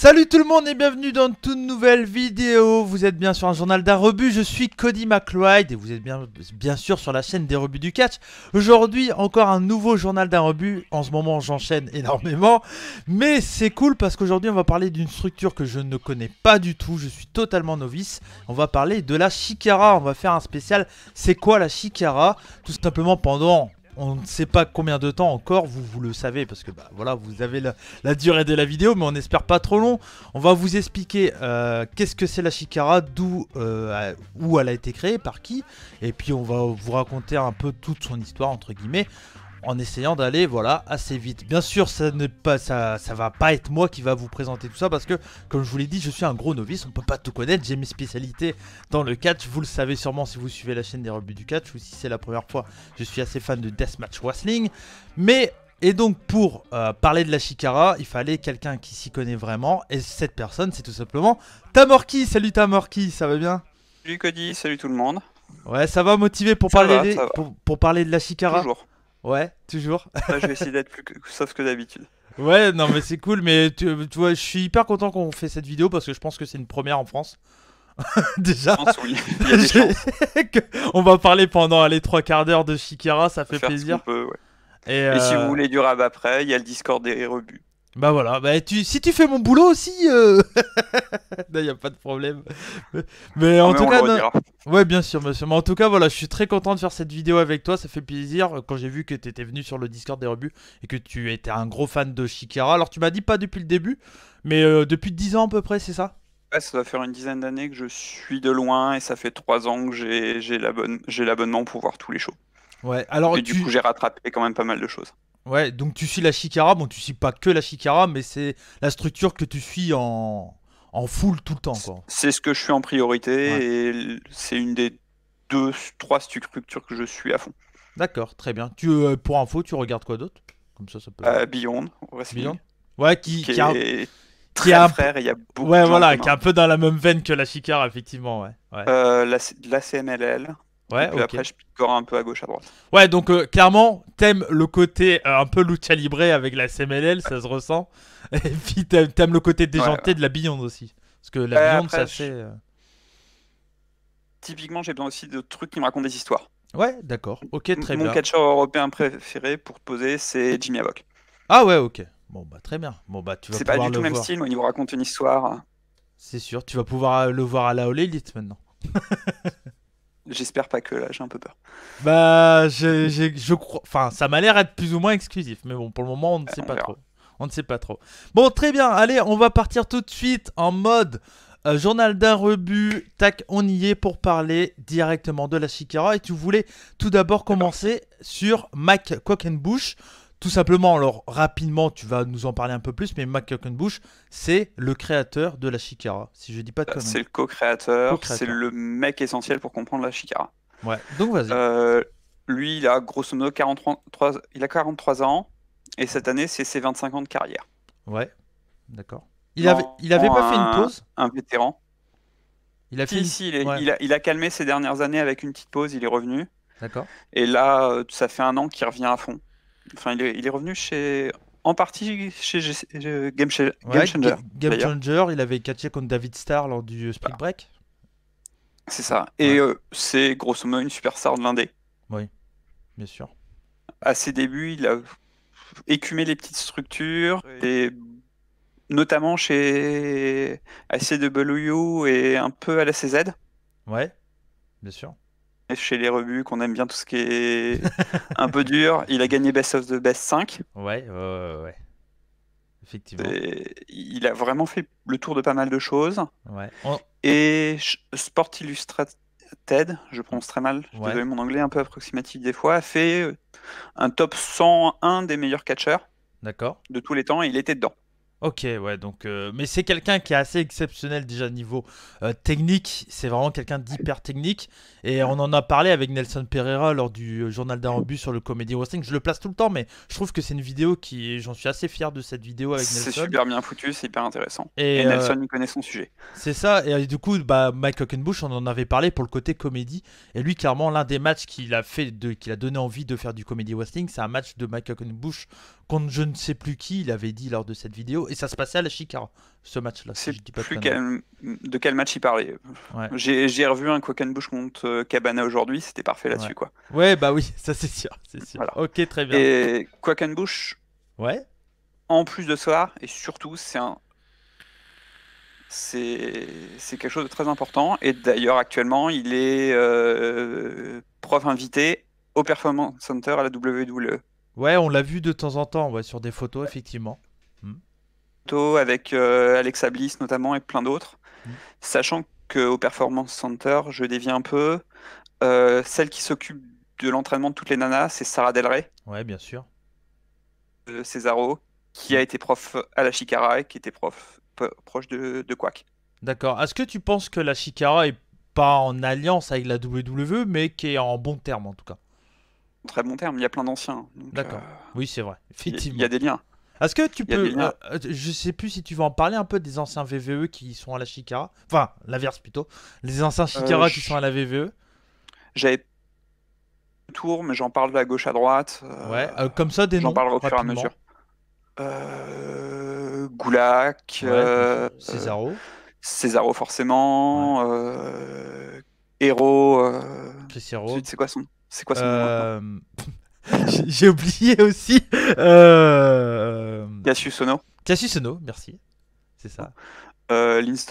Salut tout le monde et bienvenue dans une toute nouvelle vidéo. Vous êtes bien sur un journal d'un rebut, je suis Cody McLeod et vous êtes bien sûr sur la chaîne des rebuts du catch. Aujourd'hui encore un nouveau journal d'un rebut, en ce moment j'enchaîne énormément. Mais c'est cool parce qu'aujourd'hui on va parler d'une structure que je ne connais pas du tout, je suis totalement novice. On va parler de la Chikara, on va faire un spécial c'est quoi la Chikara. Tout simplement pendant... on ne sait pas combien de temps encore, vous le savez parce que bah, voilà, vous avez la durée de la vidéo, mais on espère pas trop long. On va vous expliquer qu'est-ce que c'est la Chikara, où elle a été créée, par qui, et puis on va vous raconter un peu toute son histoire entre guillemets, en essayant d'aller voilà assez vite. Bien sûr, ça va pas être moi qui va vous présenter tout ça parce que comme je vous l'ai dit, je suis un gros novice, on peut pas tout connaître, j'ai mes spécialités dans le catch, vous le savez sûrement si vous suivez la chaîne des rebuts du catch ou si c'est la première fois, je suis assez fan de Deathmatch Wrestling. Et donc pour parler de la Chikara, il fallait quelqu'un qui s'y connaît vraiment et cette personne c'est tout simplement Tamorki. Salut Tamorki, ça va bien? Salut Cody, salut tout le monde. Ouais, ça va motivé pour pour parler de la Chikara? Toujours. Ouais, toujours. Là, je vais essayer d'être plus sauf que d'habitude. Ouais, non mais c'est cool, mais tu vois, je suis hyper content qu'on fait cette vidéo parce que je pense que c'est une première en France. Déjà, Je pense oui, il y a des chances. on va parler pendant les 3/4 d'heure de Chikara, ça fait Faire ce plaisir. qu'on peut, ouais. Et, Et si vous voulez du rab après, il y a le Discord des rebuts. bah voilà, bah si tu fais mon boulot aussi, il n'y a pas de problème. Mais en Mais tout on cas, le redira. ouais, bien sûr, monsieur. Mais en tout cas, voilà, je suis très content de faire cette vidéo avec toi. Ça fait plaisir quand j'ai vu que tu étais venu sur le Discord des rebuts et que tu étais un gros fan de Chikara. Alors, tu m'as dit pas depuis le début, mais depuis 10 ans à peu près, c'est ça? Ouais, ça doit faire une dizaine d'années que je suis de loin et ça fait 3 ans que j'ai l'abonnement pour voir tous les shows. Ouais, alors Et du coup, j'ai rattrapé quand même pas mal de choses. ouais, donc tu suis la Chikara. Bon, tu suis pas que la Chikara, mais c'est la structure que tu suis en full tout le temps, quoi. C'est ce que je suis en Ouais. priorité et c'est une des 2, 3 structures que je suis à fond. D'accord, très bien. Pour info, tu regardes quoi d'autre? Comme ça peut... Beyond Wrestling, Beyond. Ouais, qui est qui est très un peu... frère et il y a beaucoup Ouais, de gens en voilà, qui est commun. un peu dans la même veine que la Chikara, effectivement, ouais. Ouais, La CMLL, et ouais, puis ok. après je picore un peu à gauche à droite. Ouais, donc clairement, t'aimes le côté un peu lucha libre avec la SMLL, ça se ressent. Et puis t'aimes le côté Ouais, déjanté ouais. de la Beyond aussi. Parce que la Ouais, Beyond, après, ça c'est... typiquement, j'ai besoin aussi de trucs qui me racontent des histoires. Ouais, d'accord. Ok, très Mon bien. catcheur européen préféré pour te poser, c'est Jimmy Havoc. Ah ouais, ok. Bon, bah très bien. Bon, bah tu vas C'est pas pouvoir du le tout le même voir. style, mais il vous raconte une histoire. C'est sûr, tu vas pouvoir le voir à la All Elite maintenant. J'espère pas que là, j'ai un peu peur. Bah, je crois... Enfin, ça m'a l'air être plus ou moins exclusif. Mais bon, pour le moment, on ne sait On pas verra. trop. On ne sait pas trop. Bon, très bien. Allez, on va partir tout de suite en mode journal d'un rebut. Tac, on y est pour parler directement de la Chikara. Et tu voulais tout d'abord commencer sur Mike Quackenbush. Tout simplement, alors rapidement, tu vas nous en parler un peu plus. Mais Mike Quackenbush, c'est le créateur de la Chikara. Si je dis pas de C'est conneries. le co-créateur, c'est Co-créateur. le mec essentiel pour comprendre la Chikara. Ouais, donc vas-y. Lui, il a grosso modo 43 ans, et cette année, c'est ses 25 ans de carrière. Ouais, d'accord. Non, Il avait pas fait une pause? un vétéran. Il a fait Si, une... si, Ouais, il a calmé ces dernières années avec une petite pause, il est revenu. d'accord. Et là, ça fait un an qu'il revient à fond. Enfin, il est revenu en partie chez Game Ouais, Changer, Game d'ailleurs. Changer, il avait catché contre David Starr lors du Split Voilà, Break. c'est ça. Ouais, Et c'est grosso modo une superstar de l'indé. oui, bien sûr. À ses débuts, il a écumé les petites structures, et notamment chez ICW et un peu à la CZ. Ouais, bien sûr. Et chez les rebuts, qu'on aime bien tout ce qui est un peu dur, il a gagné Best of the Best 5. Ouais, ouais. Effectivement. Il a vraiment fait le tour de pas mal de choses. Ouais. Et Sport Illustrated, je prononce très mal, je suis Ouais, désolé, mon anglais est un peu approximatif des fois, a fait un top 101 des meilleurs catcheurs d'accord. de tous les temps et il était dedans. Ok, ouais, donc... mais c'est quelqu'un qui est assez exceptionnel déjà niveau technique. C'est vraiment quelqu'un d'hyper technique. Et on en a parlé avec Nelson Pereira lors du journal d'un rebut sur le Comedy Wrestling. Je le place tout le temps, mais je trouve que c'est une vidéo qui... J'en suis assez fier de cette vidéo avec C'est Nelson. super bien foutu, c'est hyper intéressant. Et Et Nelson, il connaît son sujet. c'est ça, et du coup, bah, Mike Quackenbush, on en avait parlé pour le côté comédie. Et lui, clairement, l'un des matchs qu'il a donné envie de faire du comedy wrestling, c'est un match de Mike Quackenbush contre je ne sais plus qui, il avait dit lors de cette vidéo, et ça se passait à la Chikara, ce match-là, Je si sais je dis pas de plus conneries. de quel match il parlait. Ouais, J'ai revu un Quackenbush contre Cabana aujourd'hui, c'était parfait ouais. là-dessus, quoi. Ouais, bah oui, ça c'est sûr, c'est sûr. Voilà. Ok, très bien. Et Quackenbush, Ouais, en plus de cela, et surtout, c'est quelque chose de très important. Et d'ailleurs, actuellement, il est prof invité au Performance Center à la WWE. ouais, on l'a vu de temps en temps, ouais, sur des photos, effectivement. Hmm, Avec Alexa Bliss notamment et plein d'autres. hmm. Sachant qu'au Performance Center, je dévie un peu, celle qui s'occupe de l'entraînement de toutes les nanas, c'est Sarah Del Rey, Ouais, bien sûr. de Cesaro, qui Hmm. a été prof à la Chikara et qui était proche de Quack. D'accord. Est-ce que tu penses que la Chikara est pas en alliance avec la WWE, mais qui est en bon terme en tout cas? En très bon terme, il y a plein d'anciens, donc D'accord. Oui, c'est vrai, il y a effectivement. des liens. Est-ce que tu Il y a des peux, liens. je sais plus si tu veux en parler un peu des anciens VVE qui sont à la Chikara, enfin l'inverse plutôt, les anciens Euh, Chikara qui sont j- à la VVE. J'avais le tour, mais j'en parle à gauche à droite. Ouais, comme ça des J'en noms parlerai au fur et à mesure. rapidement. Gulak, Ouais, bien sûr. Cesaro, Cesaro ouais. forcément, Hero. Chris Zut, Hero. c'est quoi son nom maintenant? Euh... J'ai oublié aussi. Cassius Ono, Cassius Ohno, merci. C'est ça. Lince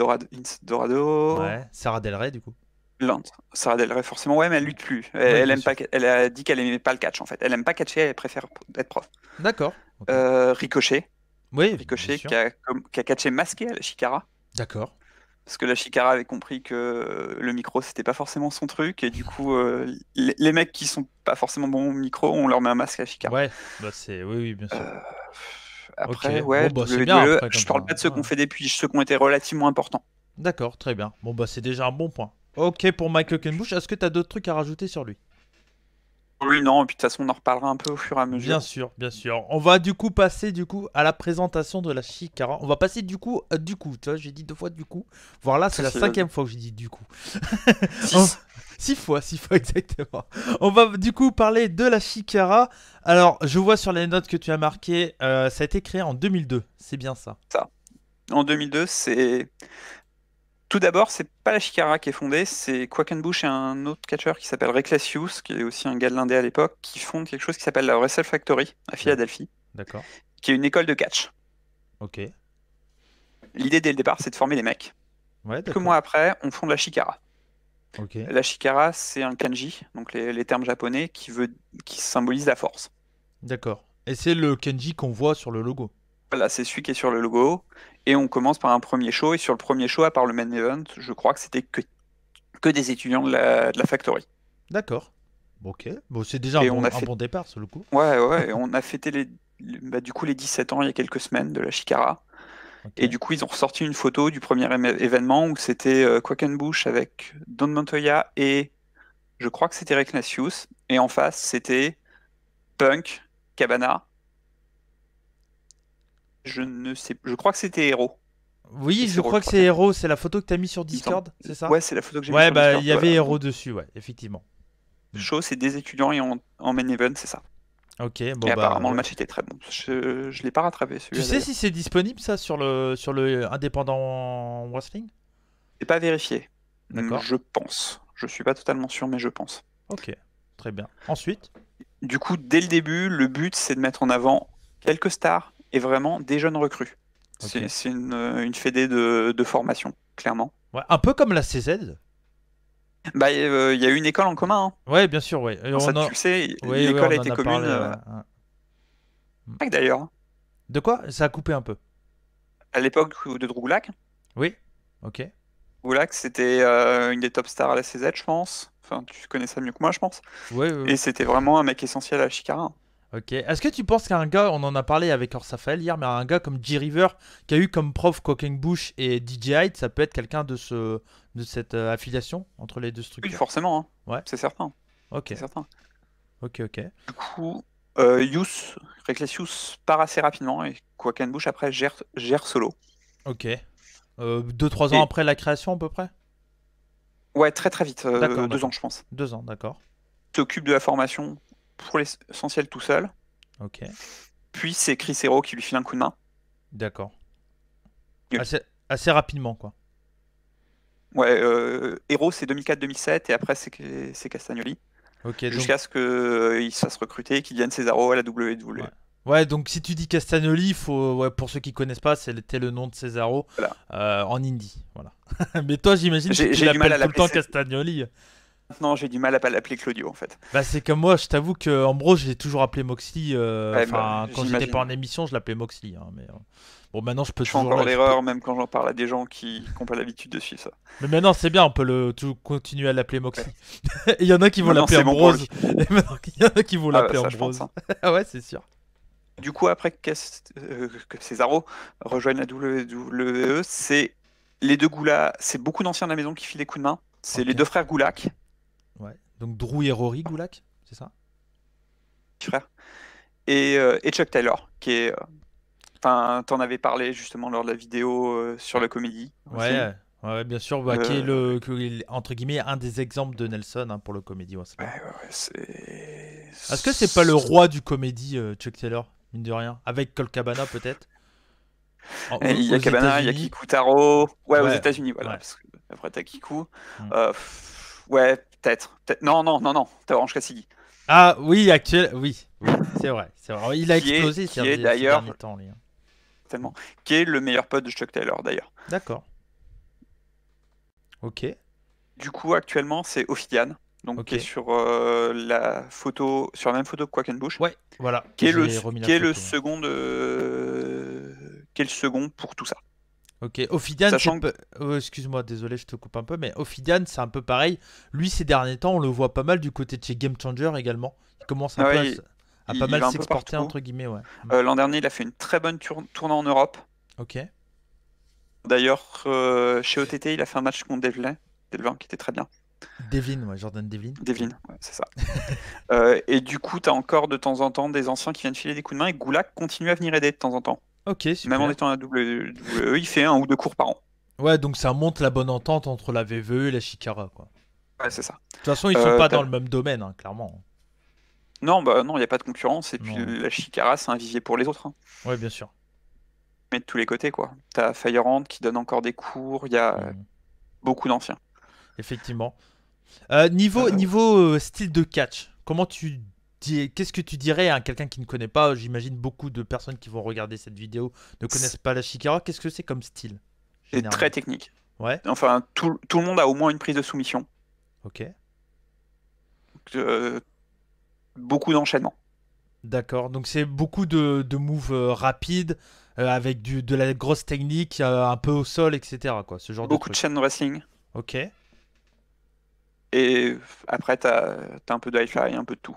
Dorado, Ouais, Sarah Del Rey du coup. Lance, Sarah Del Rey forcément, ouais, mais elle lutte plus. Ouais, Elle bien aime pas, sûr. elle a dit qu'elle aimait pas le catch en fait. Elle aime pas catcher, elle préfère être prof. D'accord. Ok. Ricochet, Oui, bien Ricochet sûr. qui a catché masqué à la Chikara. D'accord. Parce que la Chikara avait compris que le micro c'était pas forcément son truc et du coup les mecs qui sont pas forcément bons au micro on leur met un masque à la Chikara. Ouais, bah c'est, oui, oui, bien sûr. Euh, Ok. Après Bon ouais bah c'est bien WWE après je comme parle ça. pas de ceux Ouais. qu'on fait depuis ceux qui ont été relativement importants. D'accord, très bien. Bon bah c'est déjà un bon point. Ok pour Mike Hockenbush. Est-ce que t'as d'autres trucs à rajouter sur lui? Oui non et puis de toute façon on en reparlera un peu au fur et à Bien mesure. sûr, bien sûr. On va du coup passer du coup à la présentation de la Chikara. On va passer du coup. Tu vois, j'ai dit deux fois du coup. Voilà, c'est la Ceci, vas-y. cinquième fois que j'ai dit du coup. On- 6. six fois exactement. On va du coup parler de la Chikara. Alors, je vois sur les notes que tu as marquées, ça a été créé en 2002. C'est bien ça. Ça. En 2002 c'est tout d'abord c'est pas la Chikara qui est fondée c'est Quackenbush et un autre catcheur qui s'appelle Reckless qui est aussi un gars de l'Indé à l'époque qui fondent quelque chose qui s'appelle la Wrestle Factory à D'ac- Philadelphie D'accord. qui est une école de catch. Ok. L'idée dès le départ, c'est de former les mecs. Ouais, Quelques d'accord. mois après, on fonde la Shikara. Ok. La Shikara, c'est un kanji, donc les termes japonais, qui symbolise la force. D'accord. Et c'est le Kenji qu'on voit sur le logo. Voilà, c'est celui qui est sur le logo. Et on commence par un premier show. Et sur le premier show, à part le main event, je crois que c'était que des étudiants de la Factory. D'accord. Ok. Bon, c'est déjà Et on a un fait, bon départ, sur le coup. ouais, ouais, et on a fêté du coup, les 17 ans il y a quelques semaines de la Shikara. Ok. Et du coup, ils ont ressorti une photo du premier événement où c'était Quackenbush avec Don Montoya et je crois que c'était Rick Nasius. Et en face, c'était Punk, Cabana. Je ne sais, je crois que c'était Hero. Et Oui, je c'est crois Rock que c'est Troisième, Hero. C'est la photo que t'as mis sur il me semble. Discord, c'est ça? Ouais, c'est la photo que j'ai mise Ouais, sur bah il Discord. y avait Voilà. Hero dessus, ouais, effectivement. Le Hmm. show, c'est des étudiants et en main event, c'est ça. Ok, bon Et bah apparemment, le ouais. match était très bon. Je l'ai pas rattrapé Tu celui-là sais d'ailleurs. si c'est disponible ça sur le indépendant wrestling? J'ai pas vérifié. D'accord. Je pense. Je suis pas totalement sûr, mais je pense. Ok, très bien. Ensuite? Du coup, dès le début, le but, c'est de mettre en avant quelques stars et vraiment des jeunes recrues. Ok. C'est une fédé de formation, clairement. Ouais, un peu comme la CZ. Bah, il y a eu une école en commun, hein. Ouais, bien sûr, ouais. Dans ça, tu le sais, Oui, oui, l'école on a en été a commune, parlé, ouais. Ouais. Hmm. d'ailleurs. De quoi? Ça a coupé un peu. À l'époque de Drouglac, Oui. Ok. Drouglac, c'était une des top stars à la CZ, je pense. Enfin, tu connais ça mieux que moi, je pense. Oui, oui, oui. Et c'était vraiment un mec essentiel à la Chikara. Ok. Est-ce que tu penses qu'un gars, on en a parlé avec Orsafael hier, mais un gars comme G River, qui a eu comme prof Bush et DJ Hyde, ça peut être quelqu'un de cette affiliation entre les deux Oui, structures? forcément, hein. Ouais. C'est certain. Ok. C'est certain. Ok, ok. Du coup, Reckless Youth part assez rapidement et Quackenbush après gère solo. Ok. 2-3 ans Et après la création à peu près? ouais, très très vite, D'accord, 2 ans, d'accord. je pense. 2 ans, d'accord. S'occupe de la formation pour l'essentiel tout seul. Ok. Puis c'est Chris Hero qui lui file un coup de main. D'accord. Oui. Assez rapidement, quoi. Ouais, Hero c'est 2004-2007 et après c'est Castagnoli. Ok, donc... Jusqu'à ce qu'il se fasse recruter et qu'il devienne Cesaro à la WWE. Ouais. Ouais, donc si tu dis Castagnoli, faut... ouais, pour ceux qui connaissent pas, c'était le nom de Cesaro Voilà. en indie. Voilà. Mais toi, j'imagine que tu J'ai du mal l'appelles à tout le temps l'appeler. Castagnoli. Maintenant, j'ai du mal à l'appeler Claudio en fait. Bah, c'est comme moi, je t'avoue que Ambrose, je l'ai toujours appelé Moxley. Ouais, bah, Quand j'étais pas en j'imagine. émission, je l'appelais Moxley. Mais bon, maintenant, je peux Je fais toujours. encore l'erreur, même quand j'en parle à des gens qui n'ont pas l'habitude de suivre ça. Mais maintenant, c'est bien, on peut continuer à l'appeler Moxley. Ouais. Il y en a qui vont Maintenant, l'appeler c'est bon pour Ambrose. lui. Et maintenant, il y en a qui vont Ah, l'appeler ça, je pense. Ambrose. Ah ouais, c'est sûr. Du coup, après que Cesaro rejoigne la WWE, c'est les deux Goulas, c'est beaucoup d'anciens de la maison qui filent des coups de main. C'est Ok. les deux frères Goulak, Ouais. Donc Drew et Rory Gulak, c'est ça? frères, et Chuck Taylor, qui est. Enfin, t'en avais parlé justement lors de la vidéo sur la comédie wrestling. Ouais, bien sûr, bah, qui est entre guillemets un des exemples de Nelson hein, pour le comédie Ouais, wrestling. ouais, c'est. Est-ce que c'est pas le roi du comédie, Chuck Taylor, mine de rien? Avec Colt Cabana peut-être? Il y Aux a Cabana, il y a États-Unis? Kiku Taro. Ouais, aux Ouais, États-Unis, voilà. ouais. Parce que après, t'as Kiku. Hmm. Ouais, peut-être. Non, non, non, non. T'as Orange Cassidy. Ah oui, oui, c'est vrai, c'est vrai. Il a explosé Qui est ces d'ailleurs, derniers temps, lui. Hein. tellement, qui est le meilleur pote de Chuck Taylor, d'ailleurs. D'accord. Ok, Du coup, actuellement, c'est Ophidian, donc qui est ok. sur sur la même photo que Quackenbush, Ouais, voilà, qui est j'ai remis la qui est le photo. Ouais. second qui est le second pour tout ça. Ok, Ophidian, Sachant que excuse-moi, désolé, je te coupe un peu, mais Ophidian, c'est un peu pareil. Lui, ces derniers temps, on le voit pas mal du côté de chez Game Changer également. Il commence un peu ouais, à pas il mal va un peu s'exporter, partout. entre guillemets, ouais. L'an dernier, il a fait une très bonne tournée en Europe. Ok. D'ailleurs, chez OTT, il a fait un match contre Devlin qui était très bien. Devlin, ouais, Jordan Devlin. Devlin, ouais, c'est ça. Et du coup, tu as encore de temps en temps des anciens qui viennent filer des coups de main et Gulak continue à venir aider de temps en temps. Ok, Même en super. étant à la WWE, il fait 1 ou 2 cours par an. Ouais, donc ça montre la bonne entente entre la VVE et la Chikara, quoi. Ouais, c'est ça. De toute façon, ils sont pas T'as dans le même domaine, hein, clairement. Non, bah non, il n'y a pas de concurrence. Et puis Non. la Chikara, c'est un vivier pour les autres. Hein. Ouais, bien sûr. Mais de tous les côtés, quoi. T'as Firehand qui donne encore des cours. Il y a Hmm. beaucoup d'anciens. Effectivement. Niveau style de catch, qu'est-ce que tu dirais à quelqu'un qui ne connaît pas? J'imagine beaucoup de personnes qui vont regarder cette vidéo ne connaissent pas la Chikara. Qu'est-ce que c'est comme style, C'est très généralement? technique. Ouais, Enfin, tout le monde a au moins une prise de soumission. ok. Donc, beaucoup d'enchaînements. D'accord. Donc c'est beaucoup de moves rapides, avec de la grosse technique, un peu au sol, etc. Quoi, ce genre de Beaucoup de truc. chaînes wrestling. Ok. Et après, t'as un peu de high-fly, un peu de tout.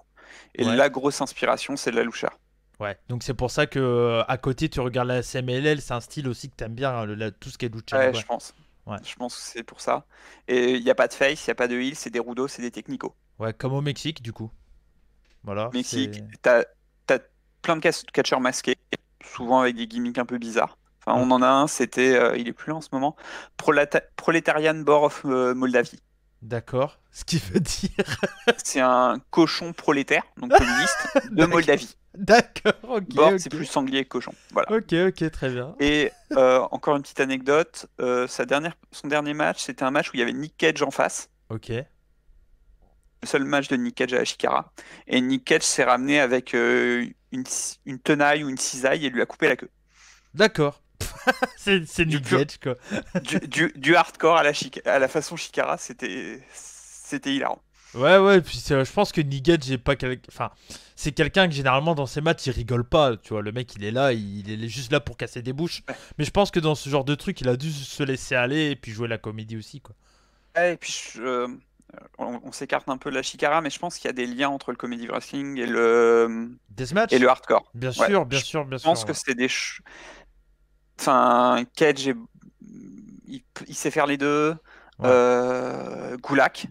Et Ouais. la grosse inspiration, c'est de la lucha. Ouais. Donc c'est pour ça que à côté tu regardes la CMLL, c'est un style aussi que t'aimes bien, hein, tout ce qui est lucha Ouais, libre. je pense. Ouais. Je pense que c'est pour ça. Et il n'y a pas de face, il n'y a pas de heel, c'est des rudos, c'est des technicos. Ouais, comme au Mexique du coup. Voilà, Mexique, c'est. t'as plein de catcheurs masqués, souvent avec des gimmicks un peu bizarres. Enfin, Ok. on en a un, c'était, il est plus là en ce moment, Proletarian Boar of Moldavie. D'accord. Ce qui veut dire. C'est un cochon prolétaire, donc communiste, de D'accord. Moldavie. D'accord, ok, Boar, c'est ok. plus sanglier que cochon. Voilà. Ok, très bien. Et encore une petite anecdote, son dernier match, c'était un match où il y avait Nick Cage en face. Ok. Le seul match de Nick Cage à la Chikara. Et Nick Cage s'est ramené avec une tenaille ou une cisaille et lui a coupé la queue. D'accord. C'est Du, Nick pur- Gage, quoi. du hardcore à la façon Chikara, c'était hilarant. Ouais, puis je pense que Nick Gage est pas enfin, c'est quelqu'un que généralement dans ses matchs il rigole pas, tu vois, le mec il est là, il est juste là pour casser des bouches. Ouais. Mais je pense que dans ce genre de truc, il a dû se laisser aller et puis jouer la comédie aussi, quoi. Ouais, et puis on s'écarte un peu de la Chikara, mais je pense qu'il y a des liens entre le comedy wrestling et Deathmatch? le hardcore. Bien Ouais, sûr, bien je sûr, bien sûr. pense que Ouais. c'est Enfin, Cage, il sait faire les deux. Ouais. Gulak,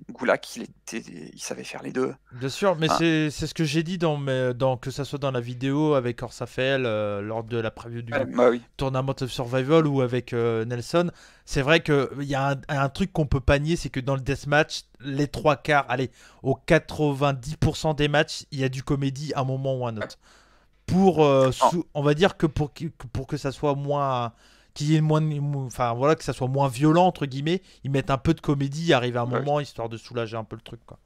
il savait faire les deux. Bien sûr, mais Enfin, c'est ce que j'ai dit que ça soit dans la vidéo avec Orsafel lors de la preview ouais, du bah oui. Tournament of Survival ou avec Nelson. C'est vrai qu'il y a un truc qu'on peut pas nier, c'est que dans le deathmatch, les trois quarts, allez, aux 90% des matchs, il y a du comédie à un moment ou à un autre. pour, Non, on va dire que pour que ça soit moins, qu'il y ait moins, enfin voilà, que ça soit moins violent entre guillemets, ils mettent un peu de comédie, arrive à un bah oui. moment histoire de soulager un peu le truc quoi.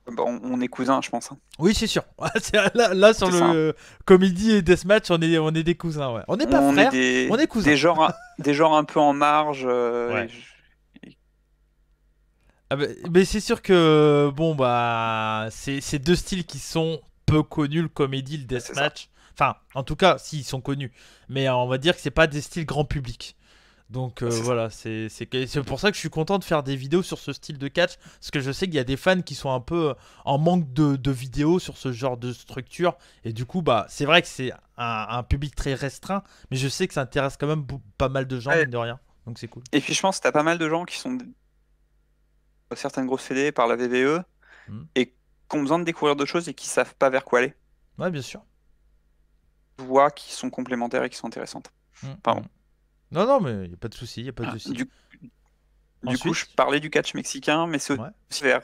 Bah, on est cousins, je pense, hein. Oui, c'est sûr. Là, sur C'est ça, hein. le comédie et deathmatch, on est des cousins, ouais. On n'est pas On est frères, on est cousins. des genres un peu en marge. Ouais. Ah bah, mais c'est sûr que bon bah c'est deux styles qui sont peu connus, le comédie, le C'est ça. deathmatch. Enfin, en tout cas, s'ils sont connus, mais on va dire que c'est pas des styles grand public. Donc C'est ça. voilà, c'est pour ça que je suis content de faire des vidéos sur ce style de catch, parce que je sais qu'il y a des fans qui sont un peu en manque de vidéos sur ce genre de structure, et du coup bah c'est vrai que c'est un public très restreint, mais je sais que ça intéresse quand même pas mal de gens Ouais. mine de rien, donc c'est cool. Et puis je pense que t'as pas mal de gens qui sont certaines grosses fédés par la VVE Hmm. et qui ont besoin de découvrir d'autres choses et qui savent pas vers quoi aller. Ouais, bien sûr. Voix qui sont complémentaires et qui sont intéressantes. Hmm, Pardon. hmm. Non, non, mais y a pas de souci, y a pas de Ah, souci. du coup, je Ensuite, parlais du catch mexicain, mais c'est ouais, aussi vers,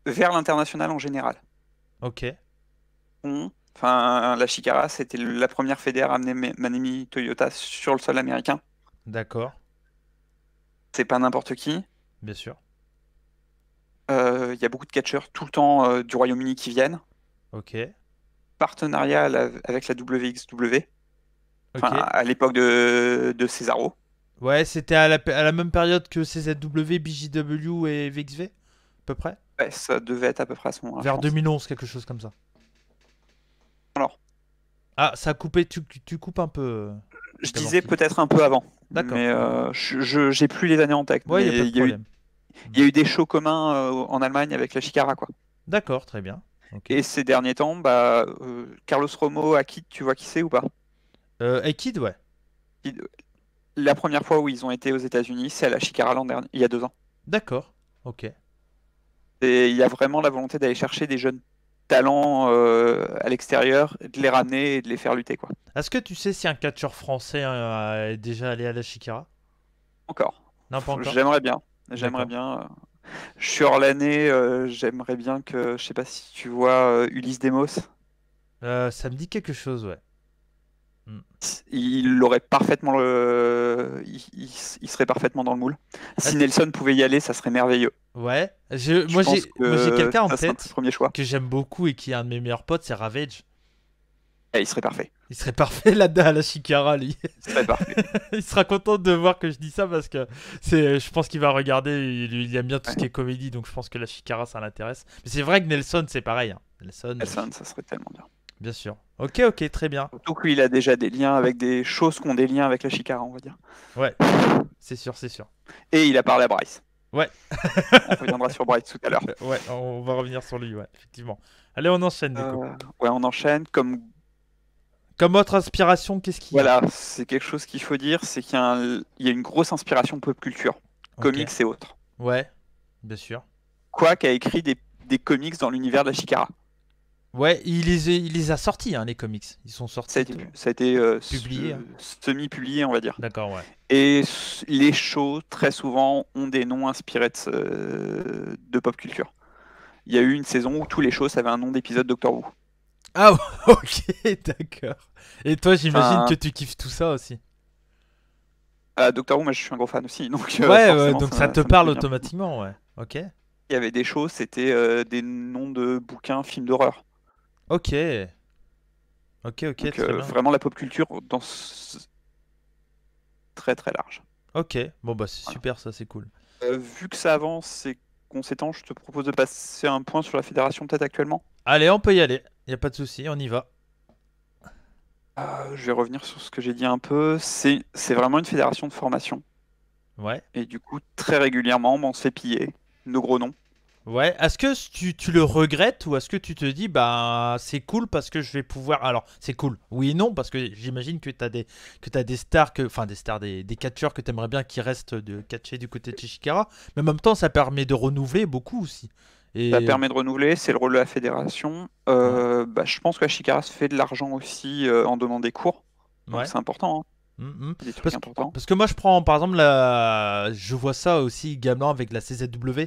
vers l'international en général. ok, Enfin, la Chikara, c'était la première fédé à ramener Manemi Toyota sur le sol américain. d'accord, C'est pas n'importe qui. bien sûr, Il y a beaucoup de catcheurs tout le temps du Royaume-Uni qui viennent. ok, Partenariat avec la WXW, enfin ok. à l'époque de Cesaro. Ouais, c'était à la même période que CZW, BJW et VXV, à peu près. Ouais, ça devait être à peu près à ce moment-là, je Vers pense. 2011, quelque chose comme ça. Alors, Ah, ça a coupé, tu coupes un peu, je Clément disais Philippe. peut-être un peu avant, D'accord. mais j'ai plus les années en tête. Ouais, il a pas Mais de problème. Hmm. il y a eu des shows communs en Allemagne avec la Chikara, quoi. D'accord, très bien. Ok. Et ces derniers temps, bah, Carlos Romo, Akit, tu vois qui c'est ou pas? Aikid, ouais. Qui- La première fois où ils ont été aux États-Unis, c'est à la Chikara l'an dernier, il y a 2 ans. D'accord. Ok. Et il y a vraiment la volonté d'aller chercher des jeunes talents à l'extérieur, de les ramener et de les faire lutter, quoi. Est-ce que tu sais si un catcheur français est déjà allé à la Shikara? Encore. Non, pas encore. J'aimerais bien. J'aimerais D'accord. bien. Sur l'année, j'aimerais bien que, je sais pas si tu vois Ulysse Demos, Ça me dit quelque chose, ouais. Hmm. il aurait parfaitement il serait parfaitement dans le moule. Si Est-ce- Nelson pouvait y aller, ça serait merveilleux. Ouais. Je pense Moi, j'ai que quelqu'un en ça serait un tête premier choix. que j'aime beaucoup et qui est un de mes meilleurs potes, c'est Ravage. Eh, il serait parfait. Il serait parfait là-dedans à la Shikara, lui. Il serait parfait. Il sera content de voir que je dis ça parce que je pense qu'il va regarder. Il aime bien tout ce qui Ouais. est comédie, donc je pense que la Shikara ça l'intéresse. Mais c'est vrai que Nelson c'est pareil, hein. Nelson, Nelson, ça serait tellement bien. bien sûr. Ok, ok, très bien. Surtout qu'il a déjà des liens avec des choses qui ont des liens avec la Chikara, on va dire. Ouais, c'est sûr, c'est sûr. Et il a parlé à Bryce. Ouais, On reviendra sur Bryce tout à l'heure. ouais, on va revenir sur lui, ouais, effectivement. Allez, on enchaîne du coup. Ouais, on enchaîne. Comme Comme autre inspiration, qu'est-ce qu'il y a? voilà, c'est quelque chose qu'il faut dire, c'est qu'il y a une grosse inspiration pop culture, Ok, comics et autres. ouais, bien sûr. Quack a écrit des comics dans l'univers de la Chikara. Ouais, il les a sortis, hein, les comics. Ils sont sortis, Ça a été publiés, hein. semi-publié, on va dire. D'accord, ouais. Et les shows, très souvent, ont des noms inspirés de pop culture. Il y a eu une saison où tous les shows avaient un nom d'épisode Doctor Who. Ah, ok, d'accord. Et toi, j'imagine que Enfin, tu kiffes tout ça aussi. Doctor Who, moi je suis un gros fan aussi, donc Ouais, ouais, forcément donc ça te ça me parle plaît bien. automatiquement, ouais. Ok. Il y avait des shows, c'était des noms de bouquins, films d'horreur. Ok. Ok, ok, Donc très bien. vraiment la pop culture très très large. Ok. Bon, bah, c'est Voilà. super, ça, c'est cool. Vu que ça avance et qu'on s'étend, je te propose de passer un point sur la fédération peut-être actuellement. Allez, on peut y aller. Y a pas de souci, on y va. Je vais revenir sur ce que j'ai dit un peu. C'est vraiment une fédération de formation. Ouais. Et du coup, très régulièrement, on se fait piller nos gros noms. Ouais. Est-ce que tu le regrettes ou est-ce que tu te dis, bah, c'est cool parce que je vais pouvoir. Alors, c'est cool. Oui et non, parce que j'imagine que t'as des stars, enfin, des stars, des catcheurs que t'aimerais bien qui restent de catcher du côté de Chishikara. Mais en même temps, ça permet de renouveler beaucoup aussi. Ça Et. permet de renouveler, c'est le rôle de la fédération. Ouais. Bah, je pense que la Chikara se fait de l'argent aussi en donnant des cours. Donc Ouais. c'est important, hein. Mhm. Des trucs Parce que, importants. parce que moi je prends par exemple je vois ça aussi également avec la CZW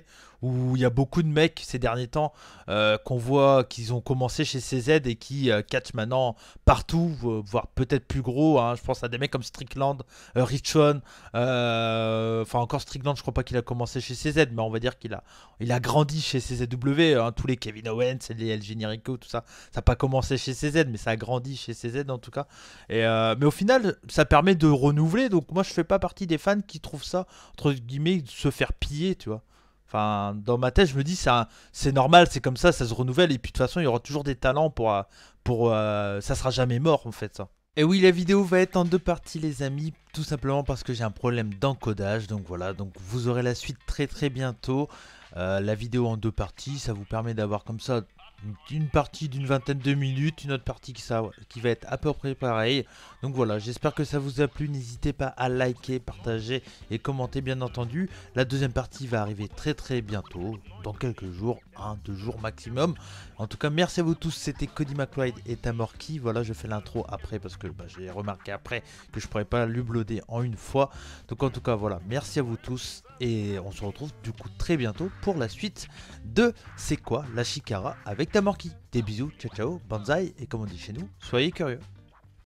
où il y a beaucoup de mecs ces derniers temps qu'on voit qu'ils ont commencé chez CZ et qui catchent maintenant partout, voire peut-être plus gros, hein. Je pense à des mecs comme Strickland, Richon, enfin encore Strickland, je crois pas qu'il a commencé chez CZ, mais on va dire qu'il a grandi chez CZW, hein. Tous les Kevin Owens, les El Generico, tout ça, ça n'a pas commencé chez CZ, mais ça a grandi chez CZ en tout cas. Mais au final, ça permet de renouveler, donc moi je fais pas partie des fans qui trouvent ça, entre guillemets, se faire piller, tu vois. Enfin, dans ma tête, je me dis, c'est normal, c'est comme ça se renouvelle. Et puis de toute façon, il y aura toujours des talents ça sera jamais mort en fait, ça. Et oui, la vidéo va être en deux parties, les amis, tout simplement parce que j'ai un problème d'encodage. Donc voilà, donc vous aurez la suite très très bientôt. La vidéo en deux parties, ça vous permet d'avoir comme ça une partie d'une vingtaine de minutes, une autre partie qui va être à peu près pareil. Donc voilà, j'espère que ça vous a plu. N'hésitez pas à liker, partager et commenter bien entendu. La deuxième partie va arriver très très bientôt, dans quelques jours, 1-2 jours maximum. En tout cas, merci à vous tous, c'était Cody McLeod et Tamorki. Voilà, je fais l'intro après parce que j'ai remarqué après que je pourrais pas l'uploader en une fois. Donc en tout cas, voilà, merci à vous tous et on se retrouve du coup très bientôt pour la suite de C'est quoi la Chikara avec Tamorki. Des bisous, ciao ciao, banzai et comme on dit chez nous, soyez curieux.